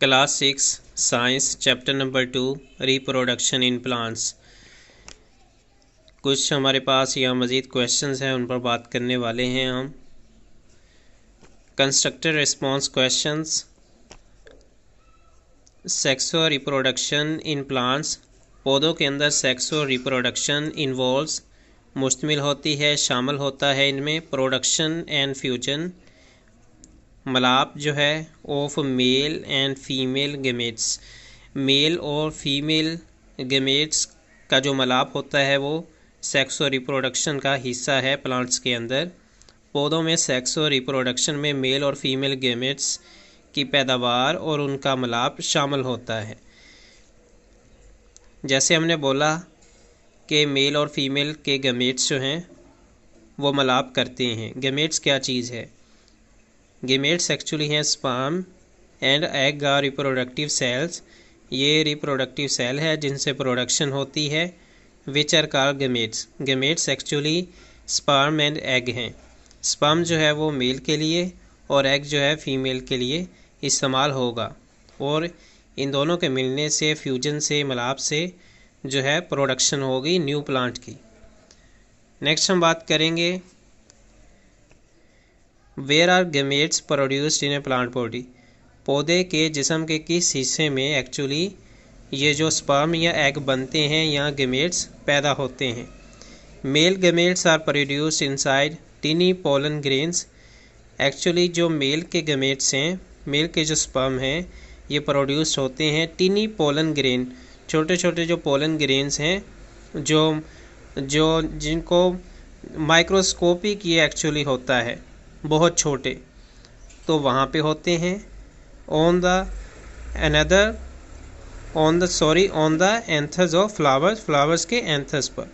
Class 6 science chapter number 2 reproduction in plants. कुछ हमारे पास यहाँ मज़ीद क्वेश्चंस हैं, उन पर बात करने वाले हैं हम। Constructed response questions. सेक्स और रिप्रोडक्शन इन प्लांट्स। पौधों के अंदर सेक्स और रिप्रोडक्शन इन्वॉल्व्स मुश्तमिल होती है, शामिल होता है इनमें प्रोडक्शन एंड फ्यूजन, मलाप जो है of male and female gametes. Male और फीमेल गेमेट्स का जो मलाप होता है वो सेक्स और रिप्रोडक्शन का हिस्सा है प्लांट्स के अंदर। पौधों में सेक्स और रिप्रोडक्शन में मेल और फीमेल गेमेट्स की पैदावार और उनका मलाप शामिल होता है। जैसे हमने बोला कि मेल और फीमेल के गेमेट्स जो हैं वो मलाप करते हैं। गेमेट्स क्या चीज़ है? गेमेट्स एक्चुअली हैं sperm and egg are reproductive cells. ये रिप्रोडक्टिव सेल है जिनसे प्रोडक्शन होती है, which are called gametes. Gametes actually sperm and egg हैं। स्पर्म जो है वो मेल के लिए और एग जो है फीमेल के लिए इस्तेमाल होगा, और इन दोनों के मिलने से, फ्यूजन से, मलाप से जो है प्रोडक्शन होगी न्यू प्लांट की। नेक्स्ट हम बात करेंगे where are gametes produced in a plant body. पौधे के जिस्म के किस हिस्से में एक्चुअली ये जो स्पर्म या एग बनते हैं, यहाँ गेमेट्स पैदा होते हैं। Male gametes are produced inside tiny pollen grains. Actually जो मेल के गेमेट्स हैं, मेल के जो स्पर्म हैं, ये प्रोड्यूस होते हैं टिनी पोलन ग्रेन। छोटे छोटे जो पोलन ग्रेन्स हैं जो जो जिनको माइक्रोस्कोपिक ये एक्चुअली होता है, बहुत छोटे, तो वहाँ पे होते हैं on the anthers of flowers. Flowers के एंथस पर,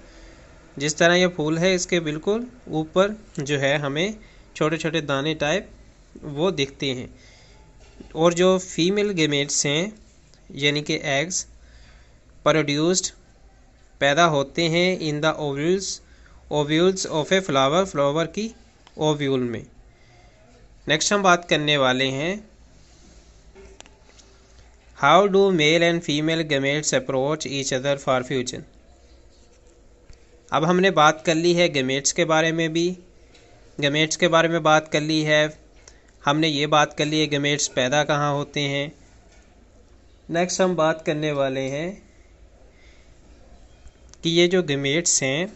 जिस तरह ये फूल है इसके बिल्कुल ऊपर जो है हमें छोटे छोटे दाने टाइप वो दिखते हैं। और जो फीमेल गेमेट्स हैं यानी कि एग्स प्रोड्यूस्ड पैदा होते हैं in the ovules of a flower. Flower की ओव्यूल में। नेक्स्ट हम बात करने वाले हैं how do mail and female gametes approach each other for fusion. अब हमने बात कर ली है गेमेट्स के बारे में बात कर ली है। हमने ये बात कर ली है गेमेट्स पैदा कहाँ होते हैं। नेक्स्ट हम बात करने वाले हैं कि ये जो गेमेट्स हैं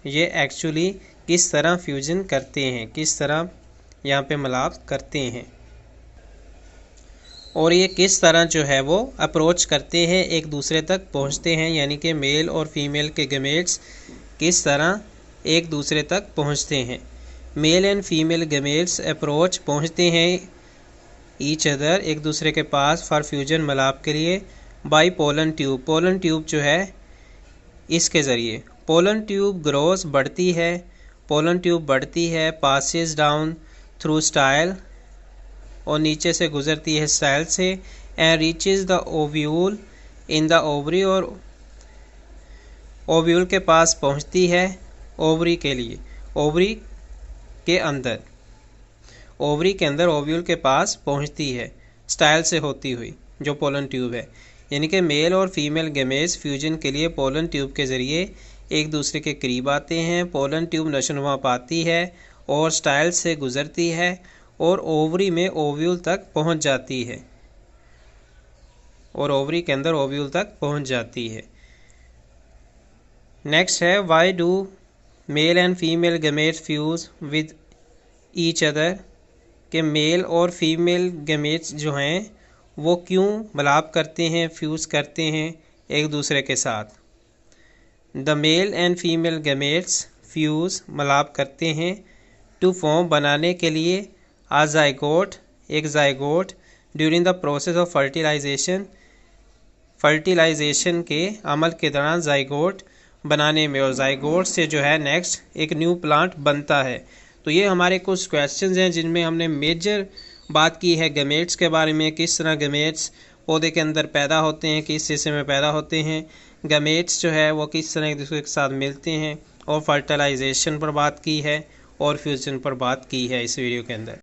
ये एक्चुअली किस तरह फ्यूजन करते हैं, किस तरह यहाँ पे मलाप करते हैं, और ये किस तरह जो है वो अप्रोच करते हैं, एक दूसरे तक पहुँचते हैं। यानी कि मेल और फीमेल के गेमेट्स किस तरह एक दूसरे तक पहुँचते हैं। Mail and female gametes approach पहुँचते हैं ईच अदर एक दूसरे के पास फॉर फ्यूजन मलाप के लिए by pollen tube. Pollen tube जो है इसके ज़रिए पोलन ट्यूब ग्रोस बढ़ती है। पोलन ट्यूब बढ़ती है पासिस डाउन थ्रू स्टाइल, और नीचे से गुजरती है स्टाइल से, and reaches the ovule in the ovary, और ओव्यूल के पास पहुंचती है ओवरी के लिए, ओवरी के अंदर, ओवरी के अंदर ओव्यूल के पास पहुंचती है स्टाइल से होती हुई जो पोलन ट्यूब है। यानी कि मेल और फीमेल गेमेट्स फ्यूजन के लिए पोलन ट्यूब के ज़रिए एक दूसरे के करीब आते हैं। पोलन ट्यूब नशोनुमा पाती है और स्टाइल से गुजरती है और ओवरी में ओव्यूल तक पहुंच जाती है, और ओवरी के अंदर ओव्यूल तक पहुंच जाती है। नेक्स्ट है why do mail and female gametes fuse with each other. के मेल और फीमेल गेमेट्स जो हैं वो क्यों मलाप करते हैं, फ्यूज़ करते हैं एक दूसरे के साथ। The male and female gametes fuse मलाप करते हैं टू फॉर्म बनाने के लिए आ जाइगोट, एक zygote, during the process of fertilization. Fertilization के अमल के दौरान जाइगोट बनाने में, और जाइगोट से जो है नेक्स्ट एक न्यू प्लांट बनता है। तो ये हमारे कुछ क्वेश्चंस हैं जिनमें हमने मेजर बात की है गेमेट्स के बारे में, किस तरह गेमेट्स पौधे के अंदर पैदा होते हैं, किस हिस्से में पैदा होते हैं, गेमेट्स जो है वो किस तरह एक दूसरे के साथ मिलते हैं, और फर्टिलाइजेशन पर बात की है और फ्यूजन पर बात की है इस वीडियो के अंदर।